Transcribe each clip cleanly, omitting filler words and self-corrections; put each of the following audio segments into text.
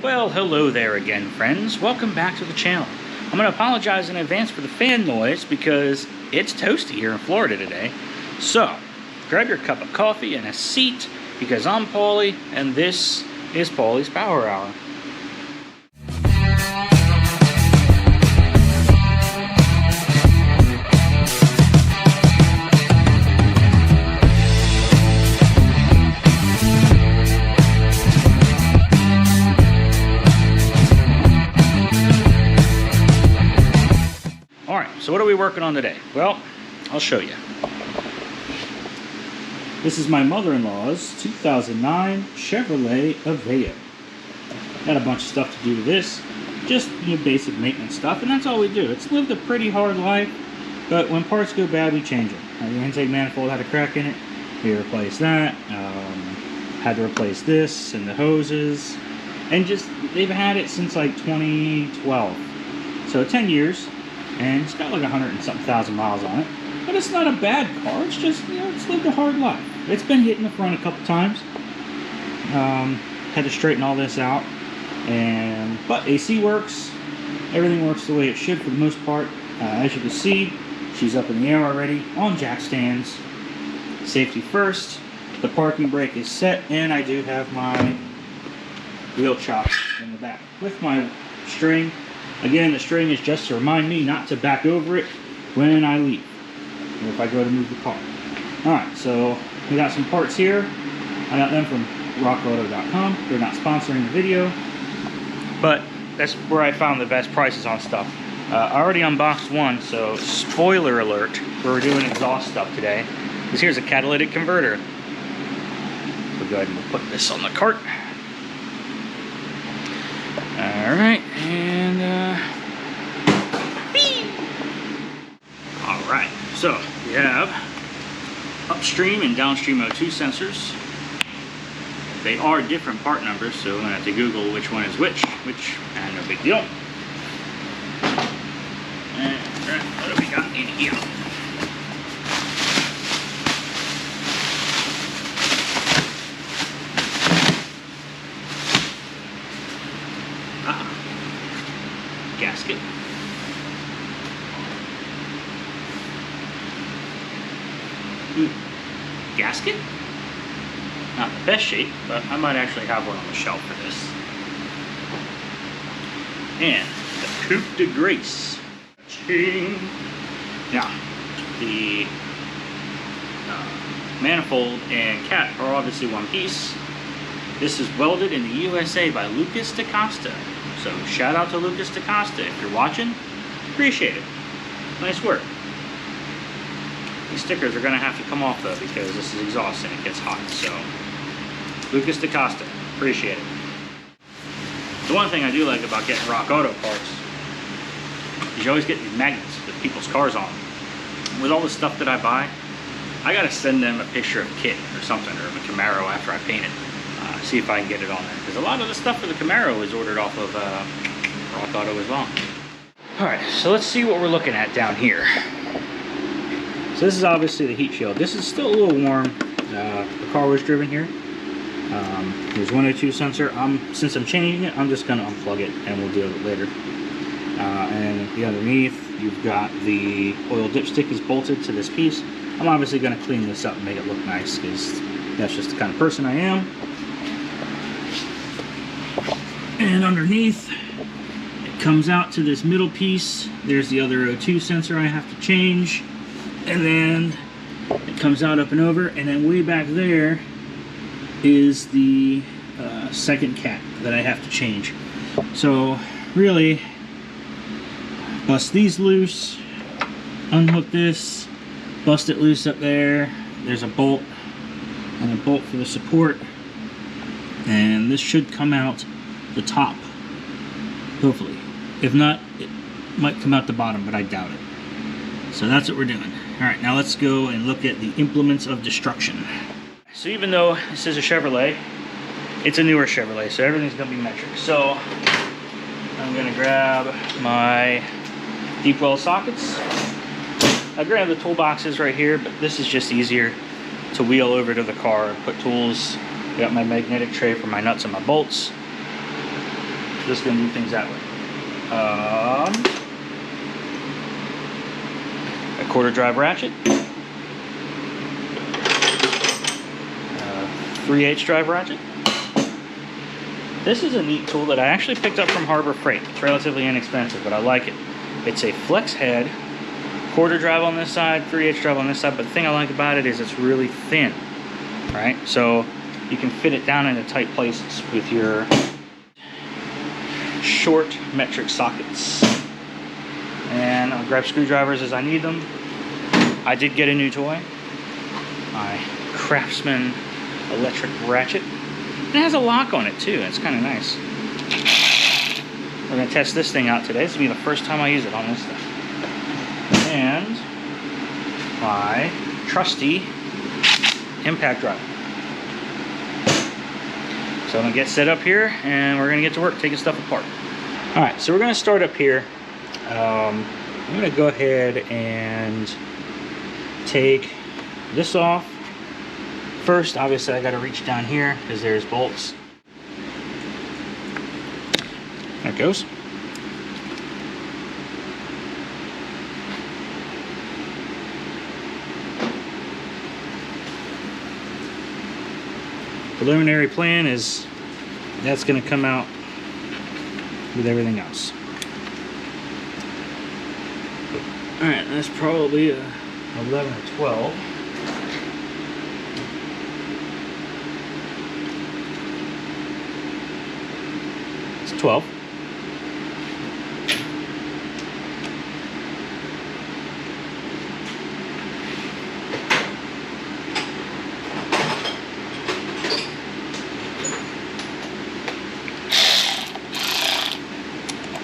Well, hello there again, friends. Welcome back to the channel. I'm going to apologize in advance for the fan noise because it's toasty here in Florida today. So, grab your cup of coffee and a seat because I'm Paulie and this is Paulie's Power Hour. So what are we working on today? Well, I'll show you. This is my mother-in-law's 2009 Chevrolet Aveo. Got a bunch of stuff to do with this. Just basic maintenance stuff, and that's all we do. It's lived a pretty hard life, but when parts go bad, we change them. The intake manifold had a crack in it. We replaced that. Had to replace this and the hoses. And just, they've had it since like 2012. So 10 years. And it's got like 100 and something thousand miles on it. But it's not a bad car. It's just, it's lived a hard life. It's been hit in the front a couple times. Had to straighten all this out. But AC works. Everything works the way it should for the most part. As you can see, she's up in the air already on jack stands. Safety first. The parking brake is set. And I do have my wheel chock in the back with my string. Again, the string is just to remind me not to back over it when I leave, or if I go to move the car. Alright, so we got some parts here. I got them from rockauto.com. They're not sponsoring the video, but that's where I found the best prices on stuff. I already unboxed one, so spoiler alert, we're doing exhaust stuff today. Because here's a catalytic converter. We'll go ahead and put this on the cart. Alright, and alright, so we have upstream and downstream O2 sensors. They are different part numbers, so I'm going to have to Google which one is which, and no big deal. And what do we got in here? Gasket. Gasket? Not the best shape, but I might actually have one on the shelf for this. And the coupe de grace. Now, the manifold and cat are obviously one piece. This is welded in the USA by Lucas DaCosta. So shout out to Lucas DaCosta. If you're watching, appreciate it. Nice work. These stickers are going to have to come off though because this is exhaust and it gets hot. So Lucas DaCosta, appreciate it. The one thing I do like about getting Rock Auto parts is you always get these magnets with people's cars on them. With all the stuff that I buy, I got to send them a picture of a kit or something, or of a Camaro after I paint it. See if I can get it on there, because a lot of the stuff for the Camaro is ordered off of Rock Auto as well. Alright, so let's see what we're looking at down here. So this is obviously the heat shield. This is still a little warm. The car was driven here. There's one O2 sensor. Since I'm changing it, I'm just going to unplug it and we'll deal with it later. And the underneath, you've got the oil dipstick is bolted to this piece. I'm obviously going to clean this up and make it look nice, because that's just the kind of person I am. And underneath, it comes out to this middle piece. There's the other O2 sensor I have to change. And then it comes out up and over. And then way back there is the second cat that I have to change. So really, bust these loose, unhook this, bust it loose up there. There's a bolt and a bolt for the support. And this should come out the top, hopefully. If not, it might come out the bottom, but I doubt it. So that's what we're doing. Alright, now let's go and look at the implements of destruction. So even though this is a Chevrolet, it's a newer Chevrolet, so everything's going to be metric. So I'm going to grab my deep well sockets. I grabbed the toolboxes right here, but this is just easier to wheel over to the car and put tools. Got my magnetic tray for my nuts and my bolts. Just gonna do things that way. A quarter drive ratchet, 3/8 drive ratchet. This is a neat tool that I actually picked up from Harbor Freight. It's relatively inexpensive, but I like it. It's a flex head, quarter drive on this side, 3/8 drive on this side, but the thing I like about it is it's really thin, right? So you can fit it down into tight places with your short metric sockets. And I'll grab screwdrivers as I need them. I did get a new toy, my Craftsman electric ratchet. It has a lock on it too, it's kind of nice. We're gonna test this thing out today. This will be the first time I use it on this stuff. And my trusty impact driver. So I'm gonna get set up here and we're gonna get to work taking stuff apart. All right, so we're gonna start up here. I'm gonna go ahead and take this off. First, obviously, I gotta reach down here because there's bolts. There it goes. Preliminary plan is that's gonna come out with everything else. All right, that's probably a 11 or 12. It's 12.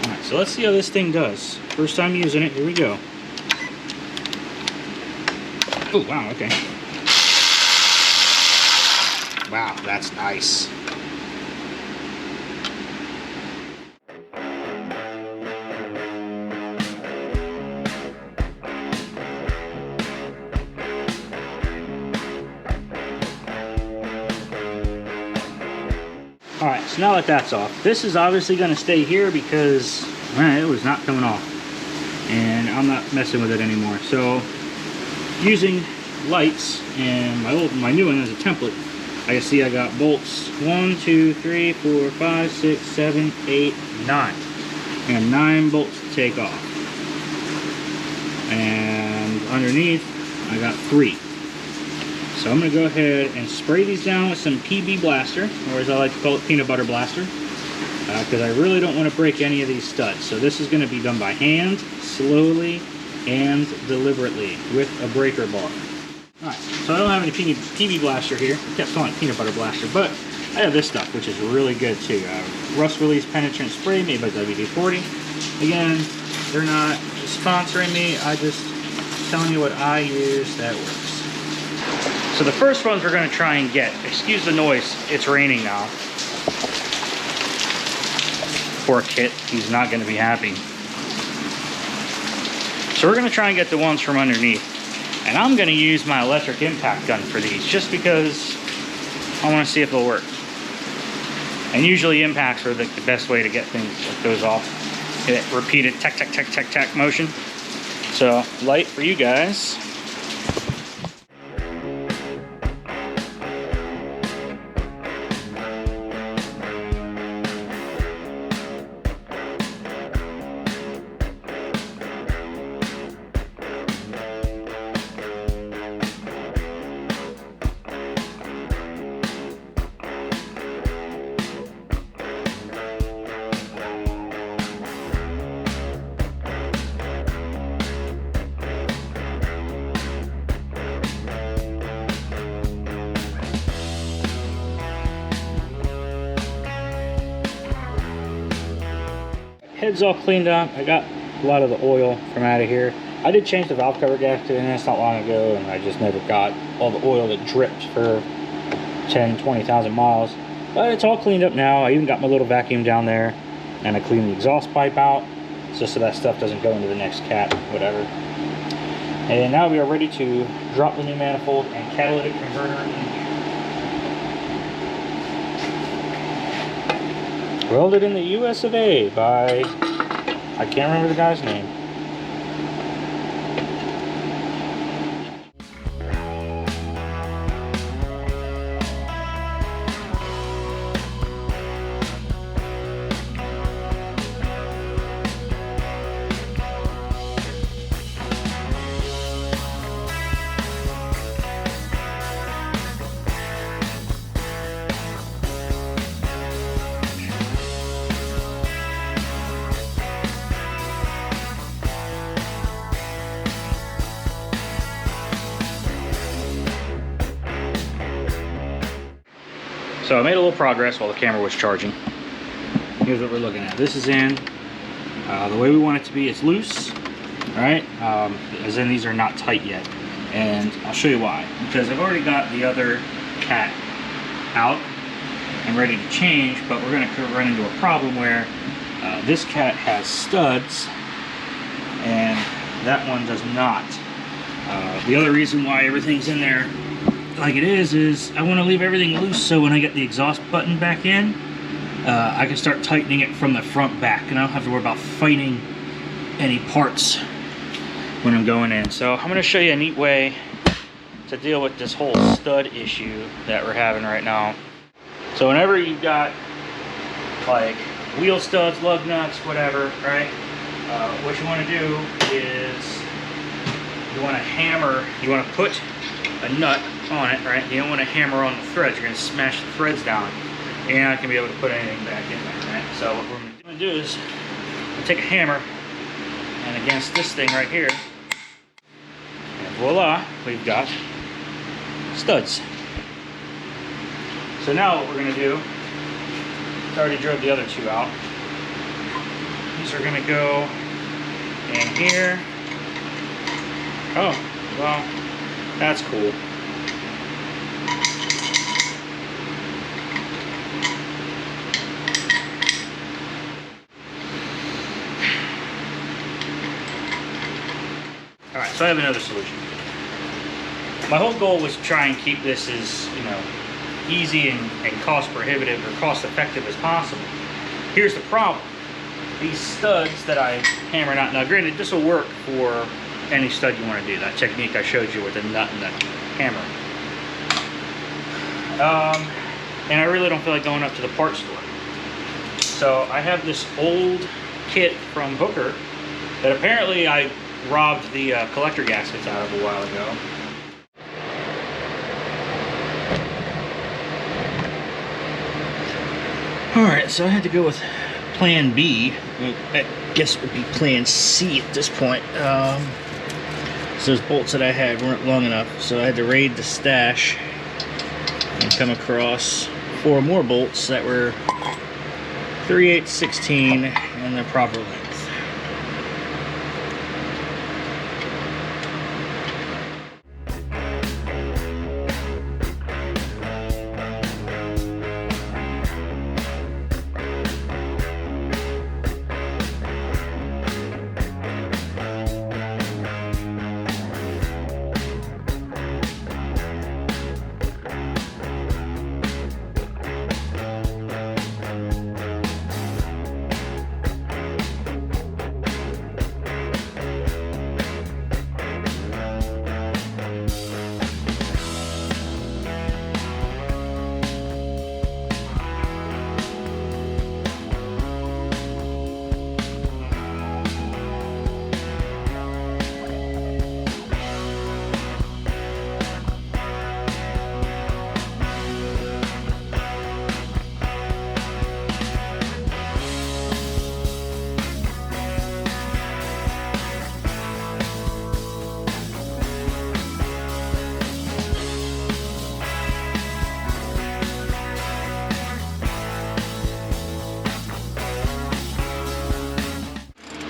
All right, so let's see how this thing does. First time using it, here we go. Oh, wow, okay. Wow, that's nice. All right, so now that that's off, this is obviously going to stay here because it was not coming off. And I'm not messing with it anymore. So using lights and my new one as a template, I can see I got bolts 1, 2, 3, 4, 5, 6, 7, 8, 9. I got 9 bolts to take off. And underneath, I got 3. So I'm going to go ahead and spray these down with some PB Blaster, or as I like to call it, Peanut Butter Blaster, because I really don't want to break any of these studs. So this is going to be done by hand, slowly, and deliberately with a breaker bar. Alright, so I don't have any PB Blaster here. I kept calling it Peanut Butter Blaster, but I have this stuff, which is really good too. Rust Release Penetrant Spray made by WD-40. Again, they're not sponsoring me. I just telling you what I use that works. So the first ones we're going to try and get, excuse the noise, it's raining now. Poor Kit, he's not going to be happy. So we're going to try and get the ones from underneath. And I'm going to use my electric impact gun for these, just because I want to see if they'll work. And usually impacts are the best way to get things like those off. Get repeated tack, tack, tack, tack, tack motion. So light for you guys. Head's all cleaned up. I got a lot of the oil from out of here. I did change the valve cover gasket in this not long ago, and I just never got all the oil that dripped for 10, 20,000 miles. But it's all cleaned up now. I even got my little vacuum down there, and I cleaned the exhaust pipe out, just so that stuff doesn't go into the next cat, whatever. And now we are ready to drop the new manifold and catalytic converter in here. Welded in the US of A by, I can't remember the guy's name. So I made a little progress while the camera was charging. Here's what we're looking at. This is in the way we want it to be. It's loose, right? As in these are not tight yet. And I'll show you why. Because I've already got the other cat out and ready to change, but we're gonna run into a problem where this cat has studs and that one does not. The other reason why everything's in there like it is I want to leave everything loose so when I get the exhaust button back in, I can start tightening it from the front back and I don't have to worry about fighting any parts when I'm going in. So I'm going to show you a neat way to deal with this whole stud issue that we're having right now. So whenever you've got like wheel studs, lug nuts, whatever, right? What you want to do is you want to hammer, you want to put a nut on it, right? You don't want to hammer on the threads. You're going to smash the threads down. You're not going to be able to put anything back in there, right? So what we're going to do is take a hammer and against this thing right here, and voila, we've got studs. So now what we're going to do, I already drove the other two out. These are going to go in here. Oh, well, that's cool. Alright, so I have another solution. My whole goal was to try and keep this as, you know, easy and cost prohibitive or cost effective as possible. Here's the problem. These studs that I hammered out, now granted this will work for any stud you want to do, that technique I showed you with the nut and the hammer. And I really don't feel like going up to the parts store. So I have this old kit from Hooker that apparently I robbed the collector gaskets out of a while ago. Alright, so I had to go with plan B. I guess it would be plan C at this point. So those bolts that I had weren't long enough, so I had to raid the stash and come across 4 more bolts that were 3/8/16 and the proper length.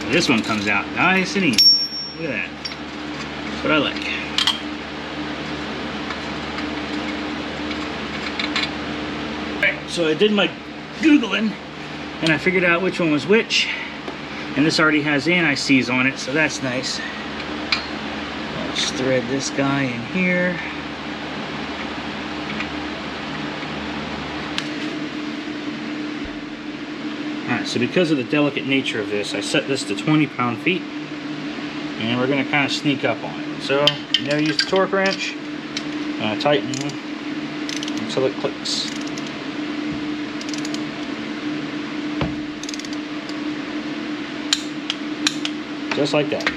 This one comes out nice and easy. Look at that. That's what I like. Alright, so I did my Googling and I figured out which one was which. And this already has anti-seize on it, so that's nice. Let's thread this guy in here. Alright, so because of the delicate nature of this, I set this to 20 pound-feet, and we're going to kind of sneak up on it. So, now use the torque wrench, tighten until it clicks. Just like that.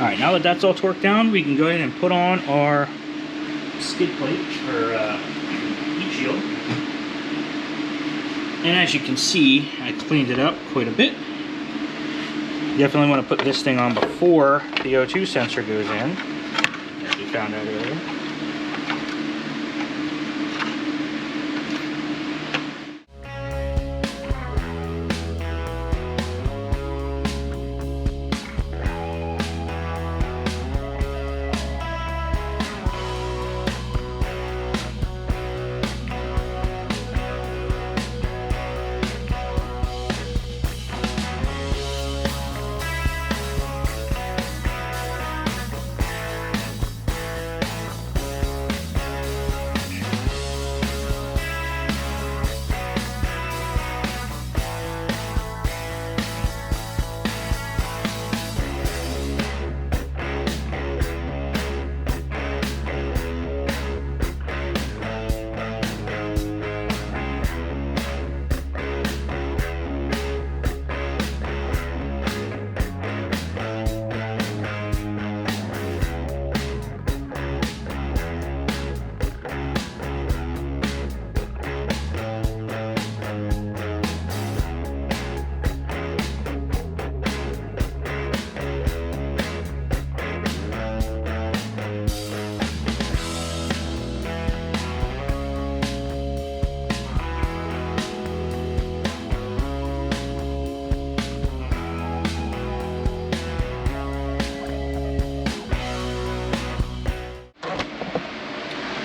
Alright, now that that's all torqued down, we can go ahead and put on our skid plate, or heat shield. And as you can see, I cleaned it up quite a bit. Definitely want to put this thing on before the O2 sensor goes in, as we found out earlier.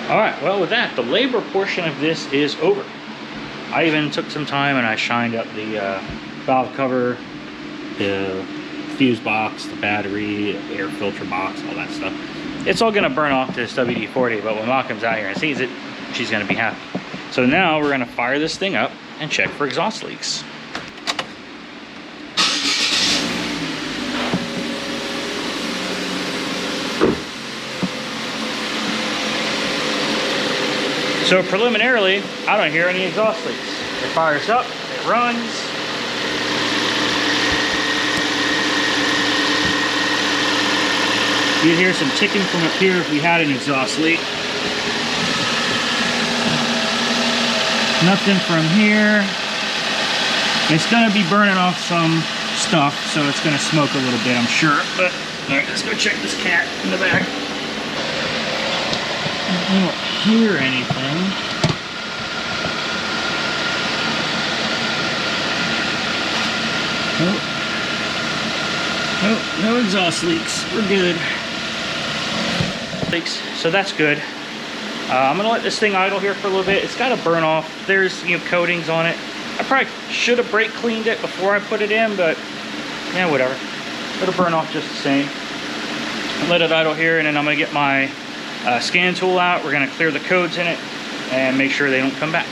Alright, well with that, the labor portion of this is over. I even took some time and I shined up the valve cover, the fuse box, the battery, the air filter box, all that stuff. It's all going to burn off this WD-40, but when Ma comes out here and sees it, she's going to be happy. So now we're going to fire this thing up and check for exhaust leaks. So preliminarily, I don't hear any exhaust leaks. It fires up, it runs. You'd hear some ticking from up here if we had an exhaust leak. Nothing from here. It's gonna be burning off some stuff, so it's gonna smoke a little bit, I'm sure. But all right, let's go check this cat in the back. I don't hear anything. Oh, no exhaust leaks. We're good. Leaks, so that's good. I'm gonna let this thing idle here for a little bit. It's got to burn off. There's coatings on it. I probably should have brake cleaned it before I put it in, but yeah, whatever. It'll burn off just the same. Let it idle here, and then I'm gonna get my scan tool out. We're gonna clear the codes in it and make sure they don't come back.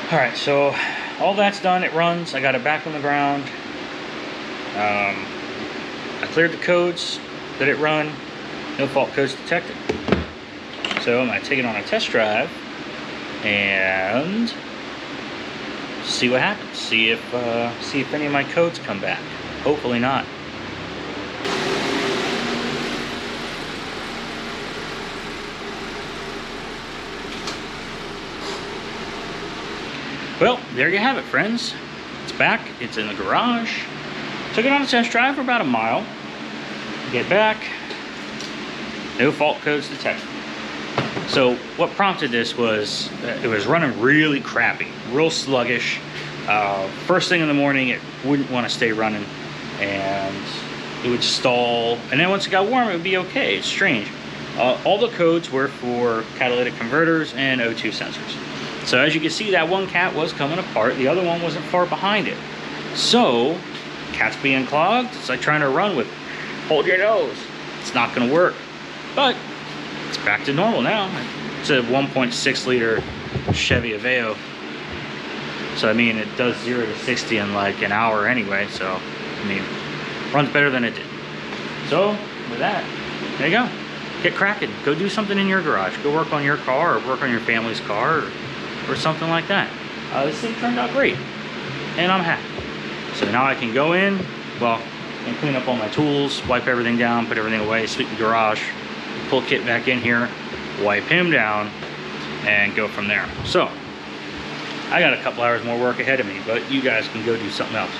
All right, so all that's done. It runs. I got it back on the ground. I cleared the codes that it run. No fault codes detected. So I'm gonna take it on a test drive and see what happens. See if any of my codes come back. Hopefully not. Well, there you have it, friends. It's back. It's in the garage. Took it on a test drive for about a mile. Get back. No fault codes detected. So what prompted this was it was running really crappy, real sluggish. First thing in the morning, it wouldn't want to stay running, and it would stall. And then once it got warm, it would be okay. It's strange. All the codes were for catalytic converters and O2 sensors. So as you can see, that one cat was coming apart. The other one wasn't far behind it. So cat's being clogged. It's like trying to run with hold your nose. It's not going to work. But it's back to normal now. It's a 1.6 liter Chevy Aveo. So I mean, it does 0 to 60 in like an hour anyway. So I mean, runs better than it did. So with that, there you go. Get cracking. Go do something in your garage. Go work on your car, or work on your family's car, or something like that. This thing turned out great, and I'm happy. So now I can go in, well, and clean up all my tools, wipe everything down, put everything away, sweep the garage, pull Kit back in here, wipe him down, and go from there. So I got a couple hours more work ahead of me, but you guys can go do something else.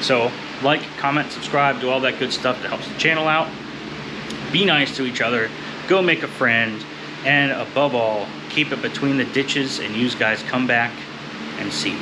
So like, comment, subscribe, do all that good stuff that helps the channel out. Be nice to each other, go make a friend, and above all, keep it between the ditches, and you guys come back and see me.